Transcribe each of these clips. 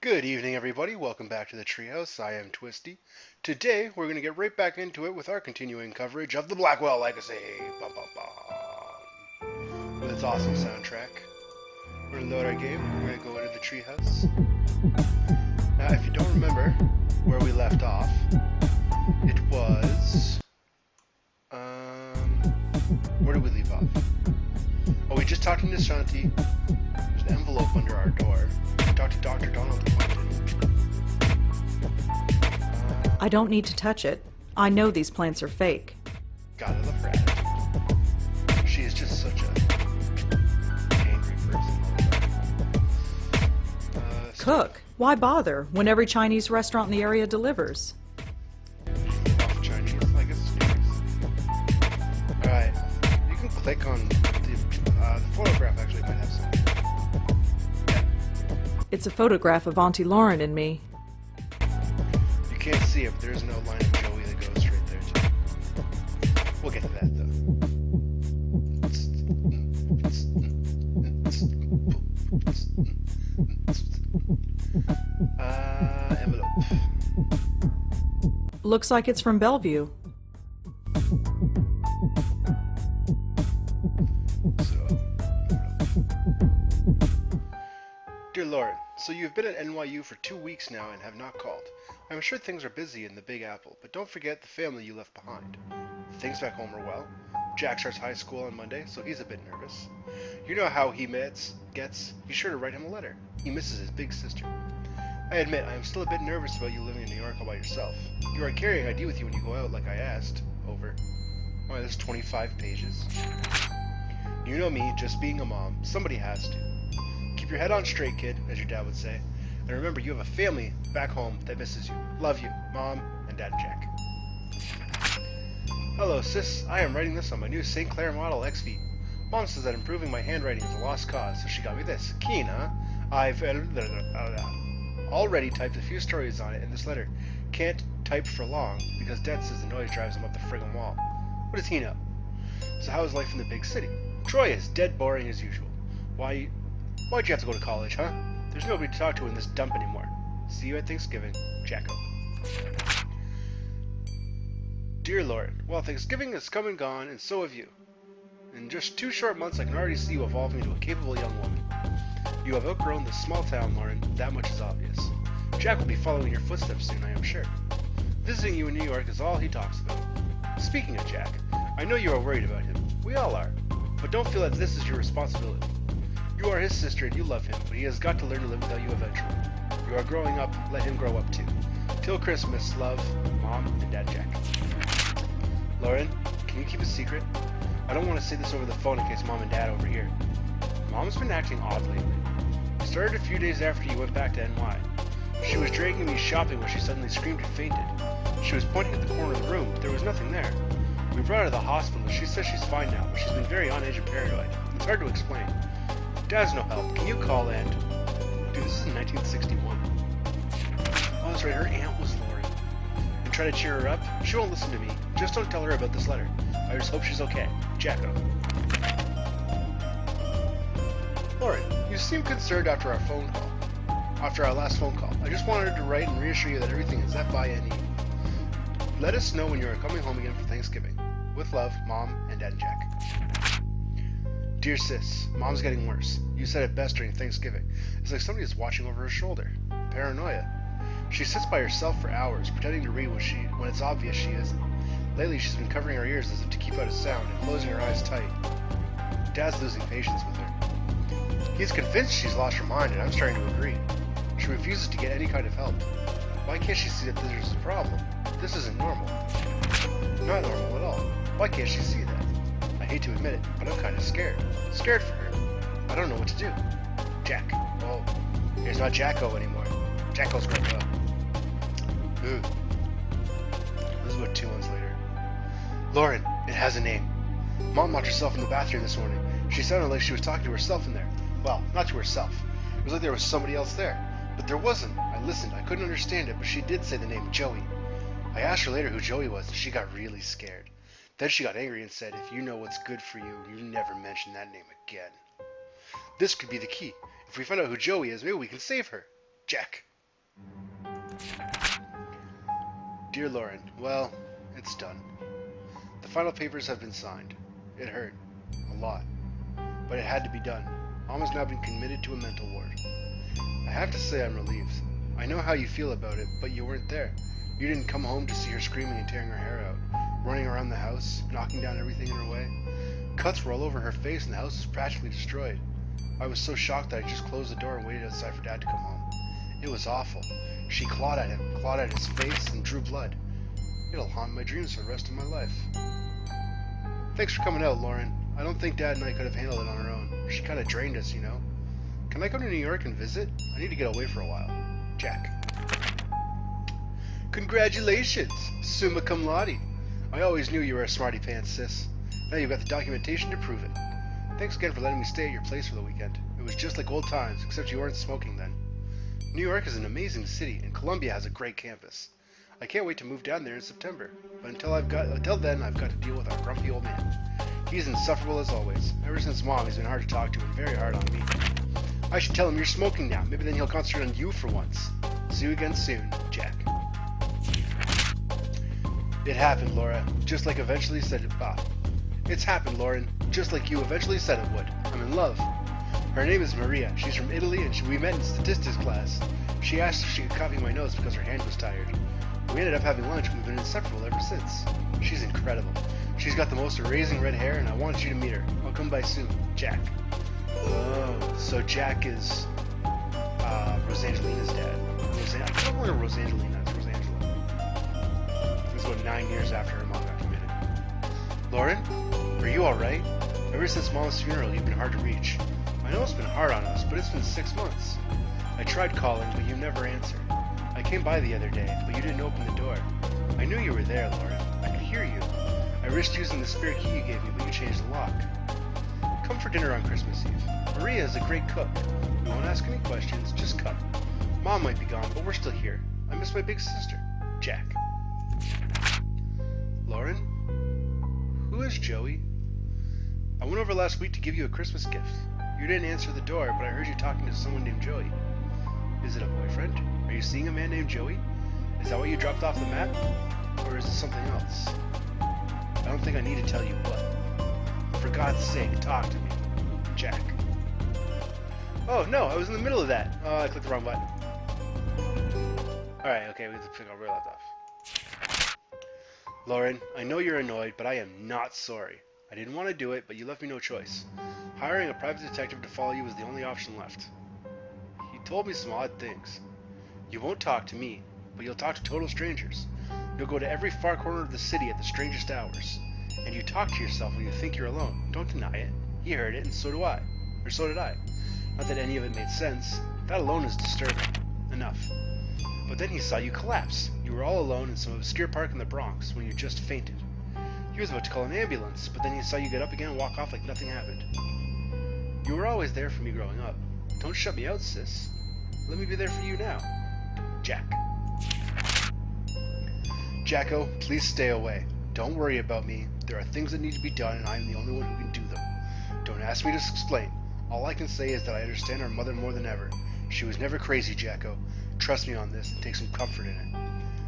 Good evening, everybody. Welcome back to the Treehouse. I am Twisty. Today, we're going to get right back into it with our continuing coverage of the Blackwell Legacy. Bum, bum, bum. With its awesome soundtrack. We're going to load our game. We're going to go into the Treehouse. Now, if you don't remember where we left off, it was... where did we leave off? Oh, we just talked to Nishanti. There's an envelope under our door. Talk to Dr. Donald. I don't need to touch it. I know these plants are fake. God, I love her attitude. She is just such a angry person. Cook? Why bother when every Chinese restaurant in the area delivers? Off Chinese, I guess it's Chinese. Alright, you can click on the photograph, actually might have something. It's a photograph of Auntie Lauren and me. You can't see it, but there's no line of Joey that goes straight there, too. We'll get to that, though. Envelope. Looks like it's from Bellevue. Dear Lauren, so you've been at NYU for 2 weeks now and have not called. I'm sure things are busy in the Big Apple, but don't forget the family you left behind. Things back home are well. Jack starts high school on Monday, so he's a bit nervous. You know how he gets. Be sure to write him a letter. He misses his big sister. I admit, I am still a bit nervous about you living in New York all by yourself. You are carrying ID with you when you go out, like I asked. Over. Oh, there's 25 pages. You know me, just being a mom. Somebody has to. Keep your head on straight, kid, as your dad would say. And remember, you have a family back home that misses you. Love you, Mom and Dad Jack. Hello, sis. I am writing this on my new St. Clair Model XV. Mom says that improving my handwriting is a lost cause, so she got me this. Keen, huh? I've already typed a few stories on it in this letter. Can't type for long, because Dad says the noise drives him up the friggin' wall. What does he know? So how is life in the big city? Troy is dead boring as usual. Why'd you have to go to college, huh? There's nobody to talk to in this dump anymore. See you at Thanksgiving, Jacko. Dear Lauren, well, Thanksgiving has come and gone, and so have you. In just 2 short months, I can already see you evolving into a capable young woman. You have outgrown this small town, Lauren. That much is obvious. Jack will be following your footsteps soon, I am sure. Visiting you in New York is all he talks about. Speaking of Jack, I know you are worried about him. We all are. But don't feel that this is your responsibility. You are his sister and you love him, but he has got to learn to live without you eventually. You are growing up, let him grow up too. Till Christmas, love, Mom and Dad Jack. Lauren, can you keep a secret? I don't want to say this over the phone in case Mom and Dad overhear. Mom's been acting odd lately. It started a few days after you went back to NY. She was dragging me shopping when she suddenly screamed and fainted. She was pointing at the corner of the room, but there was nothing there. We brought her to the hospital. She says she's fine now, but she's been very on edge and paranoid. It's hard to explain. Dad's no help. Can you call and... Dude, this is in 1961. Oh, that's right. Her aunt was Lauren. And try to cheer her up? She won't listen to me. Just don't tell her about this letter. I just hope she's okay. Jacko. Lauren, you seem concerned after our last phone call. I just wanted to write and reassure you that everything is FINE. Let us know when you are coming home again for Thanksgiving. With love, Mom and Dad and Jack. Dear sis, Mom's getting worse. You said it best during Thanksgiving. It's like somebody is watching over her shoulder. Paranoia. She sits by herself for hours, pretending to read when it's obvious she isn't. Lately, she's been covering her ears as if to keep out a sound and closing her eyes tight. Dad's losing patience with her. He's convinced she's lost her mind, and I'm starting to agree. She refuses to get any kind of help. Why can't she see that there's a problem? This isn't normal. Not normal at all. Why can't she see that? I hate to admit it, but I'm kind of scared. Scared for her. I don't know what to do. Jack. Oh, he's not Jacko anymore. Jacko's grown up. Ooh. This is about 2 months later. Lauren, it has a name. Mom locked herself in the bathroom this morning. She sounded like she was talking to herself in there. Well, not to herself. It was like there was somebody else there. But there wasn't. I listened. I couldn't understand it, but she did say the name Joey. I asked her later who Joey was, and she got really scared. Then she got angry and said, if you know what's good for you, you never mention that name again. This could be the key. If we find out who Joey is, maybe we can save her. Jack. Dear Lauren, well, it's done. The final papers have been signed. It hurt. A lot. But it had to be done. Mom has now been committed to a mental ward. I have to say I'm relieved. I know how you feel about it, but you weren't there. You didn't come home to see her screaming and tearing her hair out, running around the house, knocking down everything in her way. Cuts were all over her face and the house was practically destroyed. I was so shocked that I just closed the door and waited outside for Dad to come home. It was awful. She clawed at him, clawed at his face, and drew blood. It'll haunt my dreams for the rest of my life. Thanks for coming out, Lauren. I don't think Dad and I could have handled it on our own. She kind of drained us, you know. Can I go to New York and visit? I need to get away for a while. Jack. Congratulations, summa cum laude. I always knew you were a smarty pants, sis. Now you've got the documentation to prove it. Thanks again for letting me stay at your place for the weekend. It was just like old times, except you weren't smoking then. New York is an amazing city, and Columbia has a great campus. I can't wait to move down there in September, but until then, I've got to deal with our grumpy old man. He's insufferable as always. Ever since Mom, he's been hard to talk to and very hard on me. I should tell him you're smoking now. Maybe then he'll concentrate on you for once. See you again soon, Jack. It happened, Laura. Just like eventually said it. It's happened, Lauren. Just like you eventually said it would. I'm in love. Her name is Maria. She's from Italy, and we met in statistics class. She asked if she could copy my notes because her hand was tired. We ended up having lunch, and we've been inseparable ever since. She's incredible. She's got the most amazing red hair, and I want you to meet her. I'll come by soon, Jack. Oh, so Jack is Rosangelina's dad. I can't remember Rosangelina. It's Rosangela. It's about 9 years after her mom got committed. Lauren, are you alright? Ever since Mom's funeral, you've been hard to reach. I know it's been hard on us, but it's been 6 months. I tried calling, but you never answered. I came by the other day, but you didn't open the door. I knew you were there, Lauren. I could hear you. I risked using the spare key you gave me, but you changed the lock. Come for dinner on Christmas Eve. Maria is a great cook. We won't ask any questions, just come. Mom might be gone, but we're still here. I miss my big sister, Jack. Lauren? Who is Joey? I went over last week to give you a Christmas gift. You didn't answer the door, but I heard you talking to someone named Joey. Is it a boyfriend? Are you seeing a man named Joey? Is that what you dropped off the map? Or is it something else? I don't think I need to tell you what. For God's sake, talk to me. Jack. Oh, no, I was in the middle of that. Oh, I clicked the wrong button. Alright, okay, we have to pick up where we left off. Lauren, I know you're annoyed, but I am not sorry. I didn't want to do it, but you left me no choice. Hiring a private detective to follow you was the only option left. He told me some odd things. You won't talk to me, but you'll talk to total strangers. You'll go to every far corner of the city at the strangest hours. And you talk to yourself when you think you're alone. Don't deny it. He heard it, and so do I. Or so did I. Not that any of it made sense. That alone is disturbing. Enough. But then he saw you collapse. You were all alone in some obscure park in the Bronx when you just fainted. He was about to call an ambulance, but then he saw you get up again and walk off like nothing happened. You were always there for me growing up. Don't shut me out, sis. Let me be there for you now. Jack. Jacko, please stay away. Don't worry about me. There are things that need to be done, and I am the only one who can do them. Don't ask me to explain. All I can say is that I understand our mother more than ever. She was never crazy, Jacko. Trust me on this and take some comfort in it.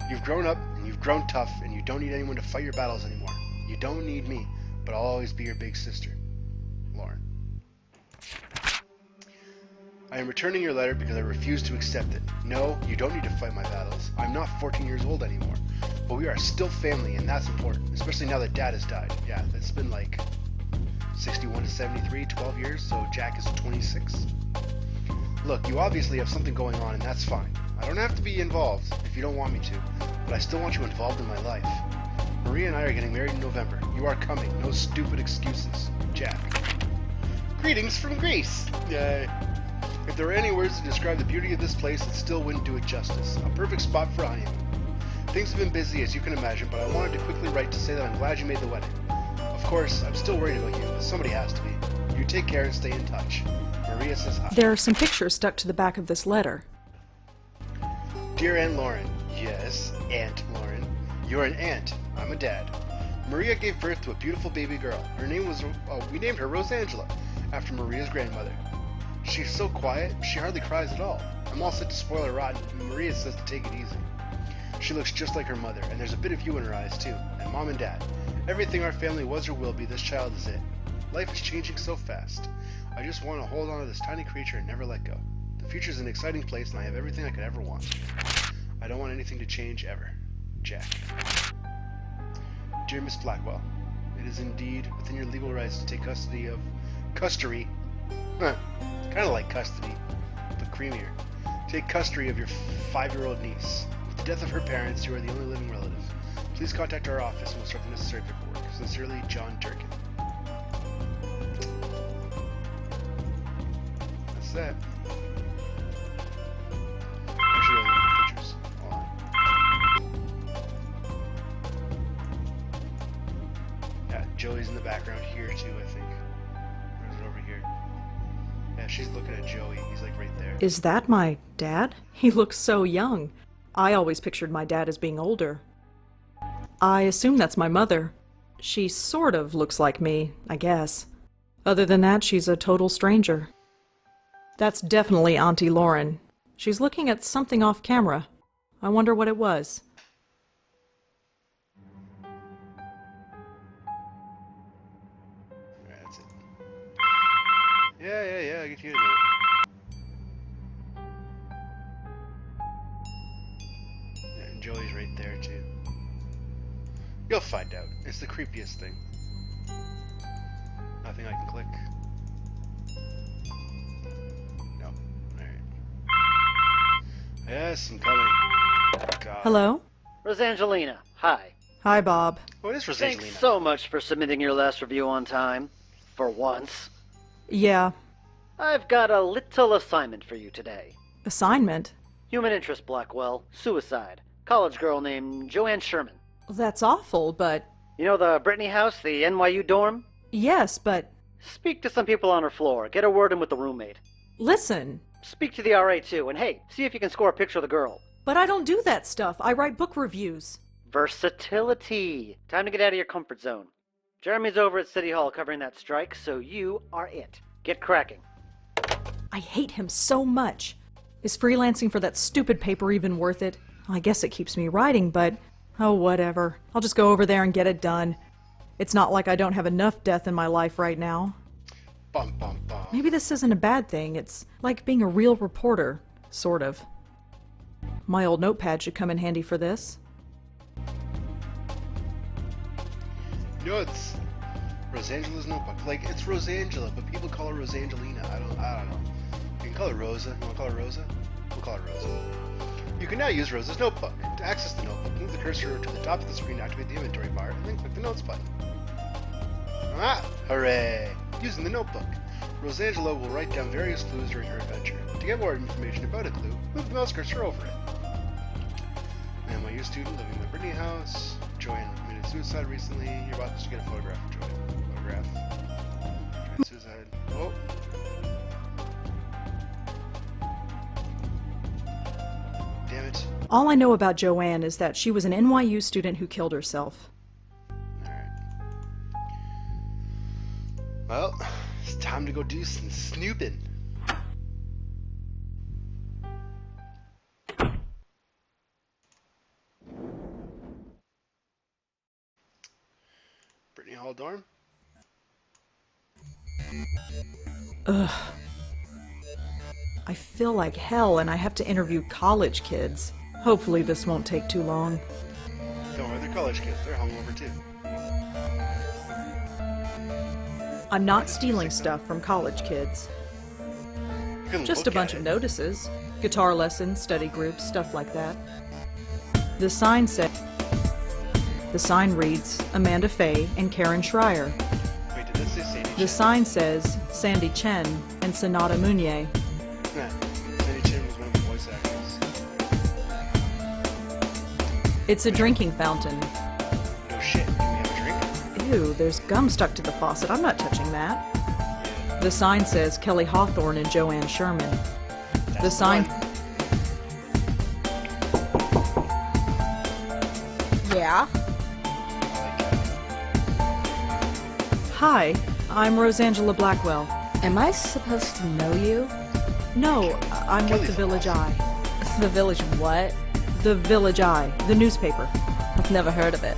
You've grown up, and you've grown tough, and you don't need anyone to fight your battles anymore. You don't need me, but I'll always be your big sister. Lauren. I am returning your letter because I refuse to accept it. No, you don't need to fight my battles. I'm not 14 years old anymore. But we are still family, and that's important, especially now that Dad has died. Yeah, it's been like 61 to 73, 12 years, so Jack is 26. Look, you obviously have something going on, and that's fine. I don't have to be involved if you don't want me to, but I still want you involved in my life. Maria and I are getting married in November. You are coming. No stupid excuses. Jack. Greetings from Greece. Yay. If there were any words to describe the beauty of this place, it still wouldn't do it justice. A perfect spot for a honeymoon. Things have been busy, as you can imagine, but I wanted to quickly write to say that I'm glad you made the wedding. Of course, I'm still worried about you, but somebody has to be. You take care and stay in touch. Maria says hi. There are some pictures stuck to the back of this letter. Dear Aunt Lauren. Yes, Aunt Lauren. You're an aunt. I'm a dad. Maria gave birth to a beautiful baby girl. Her name was, we named her Rosangela, after Maria's grandmother. She's so quiet, she hardly cries at all. I'm all set to spoil her rotten, and Maria says to take it easy. She looks just like her mother, and there's a bit of you in her eyes too, and Mom and Dad. Everything our family was or will be, this child is it. Life is changing so fast. I just want to hold on to this tiny creature and never let go. The future's an exciting place, and I have everything I could ever want. I don't want anything to change ever. Jack. Dear Miss Blackwell, it is indeed within your legal rights to take custody of... Custody? Huh. Kind of like custody, but creamier. Take custody of your 5-year-old niece. With the death of her parents, you are the only living relative. Please contact our office and we'll start the necessary paperwork. Sincerely, John Durkin. That's that. Actually, I'll look at the pictures. Hold on. Yeah, Joey's in the background here too, I think. Or is it over here? Yeah, she's looking at Joey. He's like right there. Is that my dad? He looks so young. I always pictured my dad as being older. I assume that's my mother. She sort of looks like me, I guess. Other than that, she's a total stranger. That's definitely Auntie Lauren. She's looking at something off camera. I wonder what it was. Alright, that's it. Yeah, I get you in a minute. And Joey's right there too. You'll find out. It's the creepiest thing. Nothing I can click. No. Alright. Yes, I'm coming. God. Hello? Rosangelina, hi. Hi, Bob. Oh, it is Thanks Rosangelina. so much for submitting your last review on time. For once. Yeah. I've got a little assignment for you today. Assignment? Human interest, Blackwell. Suicide. College girl named JoAnn Sherman. That's awful, but... You know the Brittany house, the NYU dorm? Yes, but... Speak to some people on her floor. Get a word in with the roommate. Listen! Speak to the RA too, and hey, see if you can score a picture of the girl. But I don't do that stuff. I write book reviews. Versatility. Time to get out of your comfort zone. Jeremy's over at City Hall covering that strike, so you are it. Get cracking. I hate him so much. Is freelancing for that stupid paper even worth it? I guess it keeps me writing, but... Oh, whatever. I'll just go over there and get it done. It's not like I don't have enough death in my life right now. Bum, bum, bum. Maybe this isn't a bad thing. It's like being a real reporter. Sort of. My old notepad should come in handy for this. No, it's Rosangela's notebook. Like, it's Rosangela, but people call her Rosangelina. I don't know. You can call her Rosa. You want to call her Rosa? We'll call her Rosa. You can now use Rosa's notebook. To access the notebook, move the cursor to the top of the screen, activate the inventory bar, and then click the notes button. Ah! Hooray! Using the notebook, Rosangela will write down various clues during her adventure. To get more information about a clue, move the mouse cursor over it. NYU student living in the Brittany house. JoAnn committed suicide recently. You're about to get a photograph of JoAnn. Photograph. Tried suicide. Oh. Damn it. All I know about JoAnn is that she was an NYU student who killed herself. Alright. Well, it's time to go do some snooping. Brittany Hall dorm? Ugh. I feel like hell and I have to interview college kids. Hopefully this won't take too long. Don't worry, they're college kids. They're hungover too. I'm not stealing stuff from college kids. You can Just a look bunch at of it. notices. Guitar lessons, study groups, stuff like that. The sign reads Amanda Faye and Karen Schreier. Wait, did this say Sadie The Chen? sign says Sandy Chen and Sonata Munier. Nah, Sadie Chen was one of the voice actors. It's a drinking fountain. No shit, can we have a drink? Ew, there's gum stuck to the faucet. I'm not touching that. The sign says Kelly Hawthorne and JoAnn Sherman. That's The sign... one. Yeah? I like that. Hi, I'm Rosangela Blackwell. Am I supposed to know you? No, I'm with Kelly's the Village Eye. The Village what? The Village Eye, the newspaper. I've never heard of it.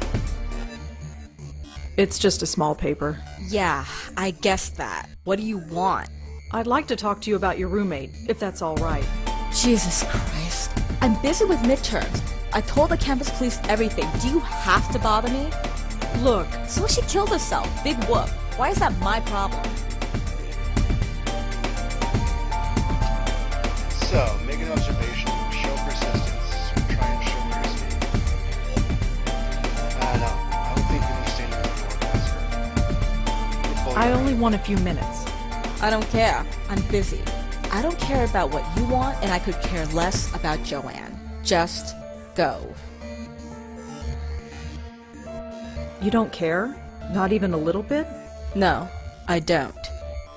It's just a small paper. Yeah, I guessed that. What do you want? I'd like to talk to you about your roommate, if that's all right. Jesus Christ. I'm busy with midterms. I told the campus police everything. Do you have to bother me? Look, So she killed herself. Big whoop. Why is that my problem? So, make an observation, show persistence, try and show mercy. No, I don't think you understand your I only want a few minutes. I don't care. I'm busy. I don't care about what you want, and I could care less about JoAnn. Just go. You don't care? Not even a little bit? No, I don't.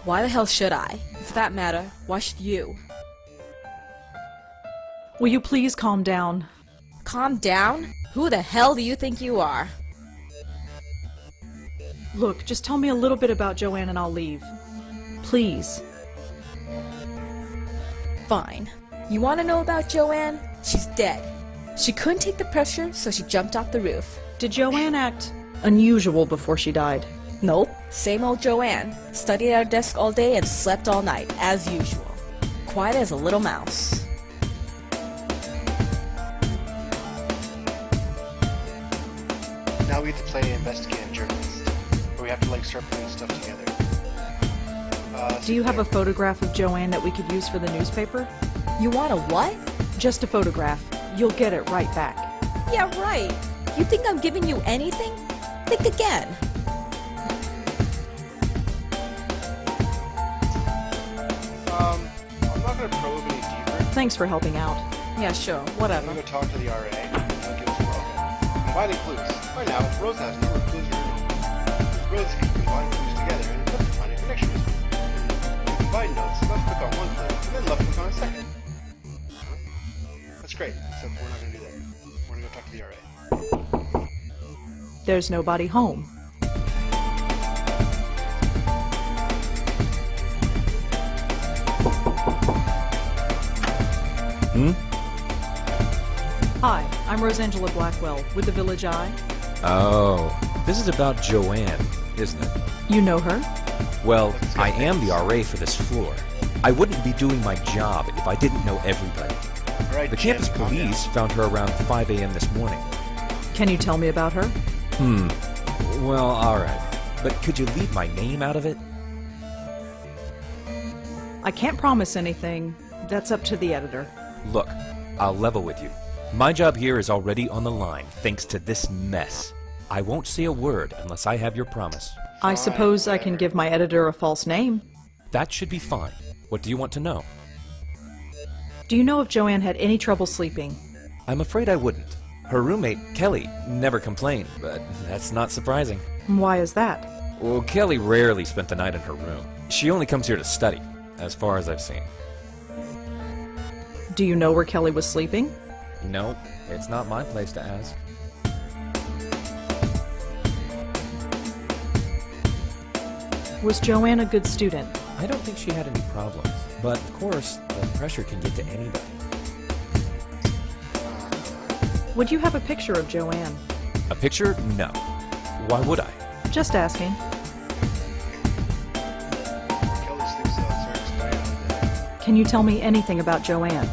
Why the hell should I? For that matter, why should you? Will you please calm down? Calm down? Who the hell do you think you are? Look, just tell me a little bit about JoAnn and I'll leave. Please. Fine. You want to know about JoAnn? She's dead. She couldn't take the pressure, so she jumped off the roof. Did JoAnn act unusual before she died? Nope. Same old JoAnn. Studied at her desk all day and slept all night, as usual. Quiet as a little mouse. Now we get to play investigative journalist, where we have to like start putting stuff together. Do you have a photograph of JoAnn that we could use for the newspaper? You want a what? Just a photograph. You'll get it right back. Yeah, right. You think I'm giving you anything? Think again. I'm not gonna probe any deeper. Thanks for helping out. Yeah, sure. I'm Whatever. gonna go talk to the RA. I'll give us a welcome. Combining clues. Right now, Rose has no clues or no. Rose can combine clues together and look to find a connection with them. To combine notes, left click on one clue, and then left click on a second. That's great, except we're not gonna do that. We're gonna go talk to the RA. There's nobody home. Hi, I'm Rosangela Blackwell with the Village Eye. Oh, this is about JoAnn, isn't it? You know her? Well, I am the RA for this floor. I wouldn't be doing my job if I didn't know everybody. All right, The Jim, campus calm down. police found her around 5 a.m. this morning. Can you tell me about her? Well, alright. But could you leave my name out of it? I can't promise anything. That's up to the editor. Look, I'll level with you. My job here is already on the line, thanks to this mess. I won't say a word unless I have your promise. I suppose I can give my editor a false name. That should be fine. What do you want to know? Do you know if JoAnn had any trouble sleeping? I'm afraid I wouldn't. Her roommate, Kelly, never complained, but that's not surprising. Why is that? Well, Kelly rarely spent the night in her room. She only comes here to study, as far as I've seen. Do you know where Kelly was sleeping? No, it's not my place to ask. Was JoAnn a good student? I don't think she had any problems, but of course, the pressure can get to anybody. Would you have a picture of JoAnn? A picture? No. Why would I? Just asking. Kelly sleeps outside, explain all day. Can you tell me anything about JoAnn?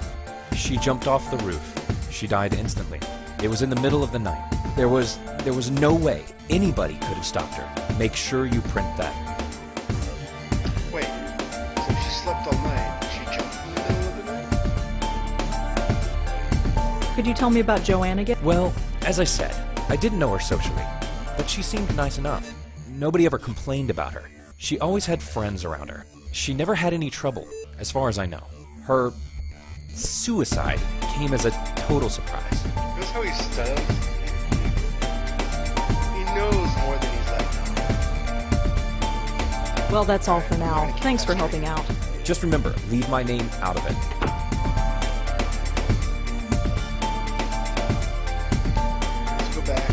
She jumped off the roof. She died instantly. It was in the middle of the night. There was no way anybody could have stopped her. Make sure you print that. Wait, so she slept all night, she jumped in the middle of the night? Could you tell me about JoAnn again? Well, as I said, I didn't know her socially, but she seemed nice enough. Nobody ever complained about her. She always had friends around her. She never had any trouble, as far as I know. Her suicide came as a total surprise. Notice how he stutters? He knows more than he's letting on. Well, that's all for now. Thanks for helping out. Just remember, leave my name out of it. Let's go back.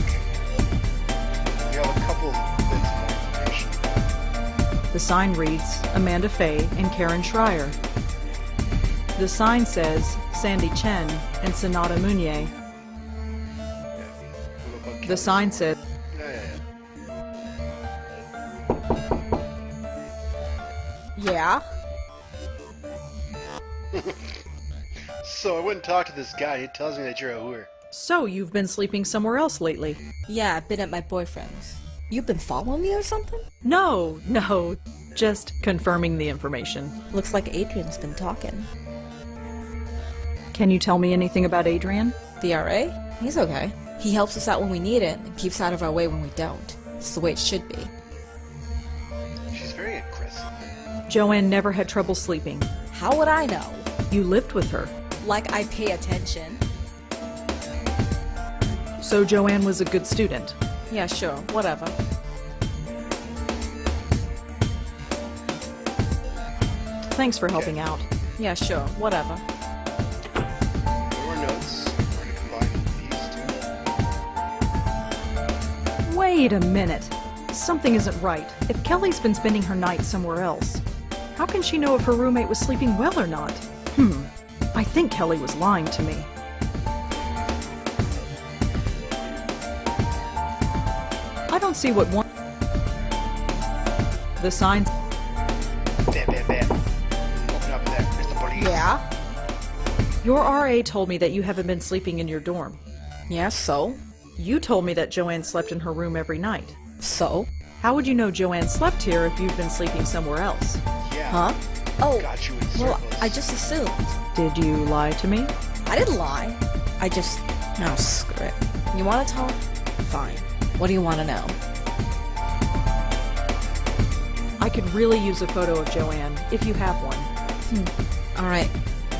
We have a couple bits of more information. The sign reads Amanda Fay and Karen Schreier. The sign says Sandy Chen and Sonata Munier. The sign said Yeah? So I went and talked to this guy. He tells me that you're a hooer. So you've been sleeping somewhere else lately? Yeah, I've been at my boyfriend's. You've been following me or something? No, just confirming the information. Looks like Adrian's been talking. Can you tell me anything about Adrian? The RA? He's okay. He helps us out when we need it and keeps out of our way when we don't. It's the way it should be. She's very aggressive. JoAnn never had trouble sleeping. How would I know? You lived with her. Like I pay attention. So JoAnn was a good student. Yeah, sure, whatever. Thanks for helping out. Yeah, sure, whatever. Your notes. We're going to combine these two. Wait a minute. Something isn't right. If Kelly's been spending her night somewhere else, how can she know if her roommate was sleeping well or not? I think Kelly was lying to me. I don't see what one... The signs... Bam. Open up there. There's the police. Yeah? Your RA told me that you haven't been sleeping in your dorm. Yeah, so? You told me that JoAnn slept in her room every night. So? How would you know JoAnn slept here if you'd been sleeping somewhere else? Yeah. Huh? Oh, Got you in well, circles. I just assumed. Did you lie to me? I didn't lie. I just... No, screw it. You want to talk? Fine. What do you want to know? I could really use a photo of JoAnn, if you have one. Alright,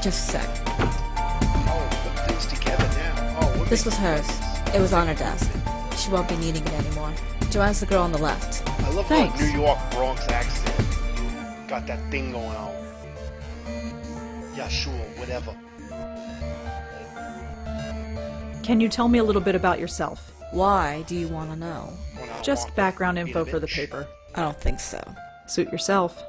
just a sec. Oh, put things together now. Oh, what This was hers. It was on her desk. She won't be needing it anymore. JoAnn's the girl on the left. I love Thanks. that New York Bronx accent. Got that thing going on. Yeah, sure, whatever. Can you tell me a little bit about yourself? Why do you want to know? Wanna Just walk background with info me, for the bitch? paper. I don't think so. Suit yourself.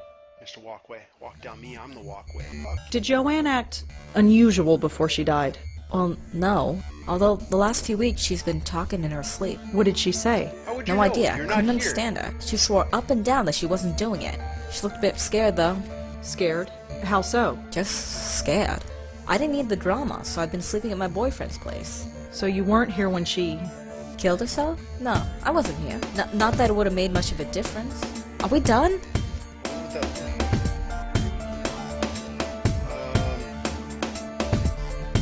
Mr. Walkway, walk down me, I'm the walkway. Fuck. Did JoAnn act unusual before she died? Well, no. Although the last few weeks she's been talking in her sleep. What did she say? How would you No know? idea. You're not Couldn't here. understand her. She swore up and down that she wasn't doing it. She looked a bit scared though. Scared? How so? Just scared. I didn't need the drama, so I've been sleeping at my boyfriend's place. So you weren't here when she... Killed herself? No, I wasn't here. Not that it would have made much of a difference. Are we done? What the-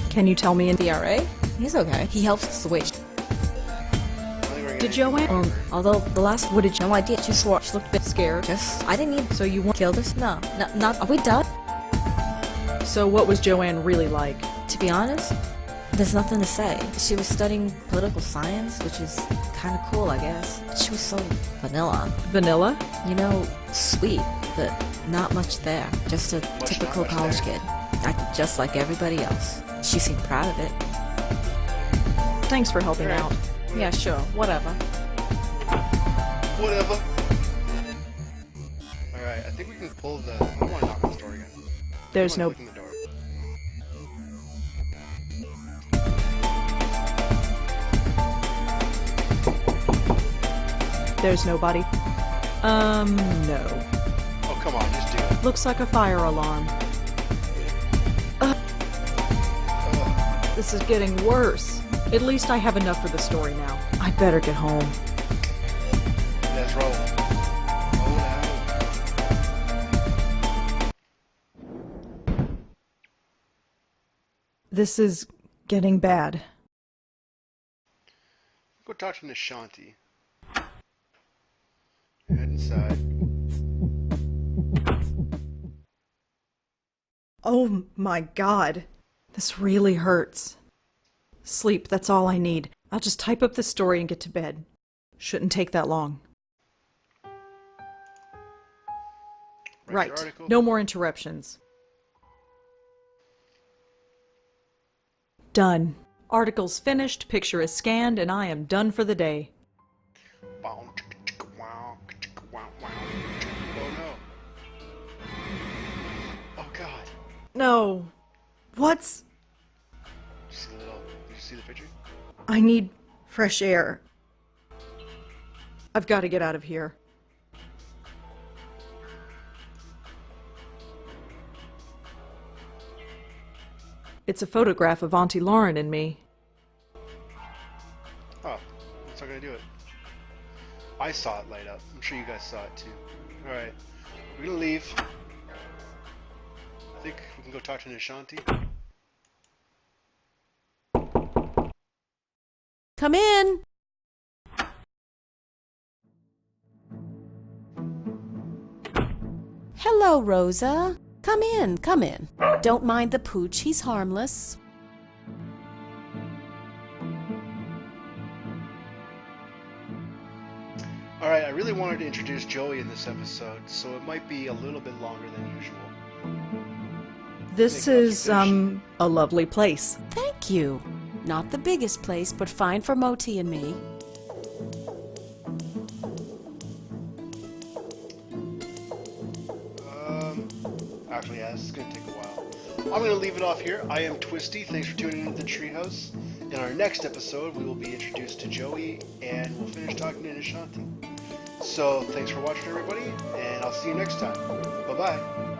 Can you tell me in... The RA? He's okay. He helps us the way. I think we're Did gonna- JoAnn... Although the last What did you... no idea. She swore she looked a bit Scared? Just I didn't need So you weren't... killed us. No, not. Are we done? So what was JoAnn really like? To be honest, there's nothing to say. She was studying political science, which is kind of cool, I guess. She was so vanilla. Vanilla? You know, sweet, but not much there. Just a not typical much college there. kid. Acted just like everybody else. She seemed proud of it. Thanks for helping Alright. out. Yeah, sure, whatever. Whatever. Alright, I think we can pull the... I don't want to knock on the door again. There's no... Clicking the door. There's nobody. No. Oh, come on, just do it. Looks like a fire alarm. Ugh. This is getting worse. At least I have enough for the story now. I better get home. Let's roll. Roll out. This is getting bad. Go talk to Nishanti. Head inside. Oh my god. This really hurts. Sleep, that's all I need. I'll just type up the story and get to bed. Shouldn't take that long. Write your Right. article. No more interruptions. Done. Article's finished, picture is scanned, and I am done for the day. Wow, chicka, chicka, wow, chicka, wow, wow, chicka. Oh no. No. What's... Did you see the picture? I need fresh air. I've got to get out of here. It's a photograph of Auntie Lauren and me. Oh, that's not gonna do it. I saw it light up. I'm sure you guys saw it too. Alright, we're gonna leave. I think we can go talk to Nishanti. Come in. Hello, Rosa. Come in, come in. Don't mind the pooch, he's harmless. Alright, I really wanted to introduce Joey in this episode, so it might be a little bit longer than usual. This is, a lovely place. Thank you. Not the biggest place, but fine for Moti and me. Actually, yeah, this is going to take a while. I'm going to leave it off here. I am Twisty. Thanks for tuning into the Treehouse. In our next episode, we will be introduced to Joey, and we'll finish talking to Nishanti. So, thanks for watching, everybody, and I'll see you next time. Bye-bye.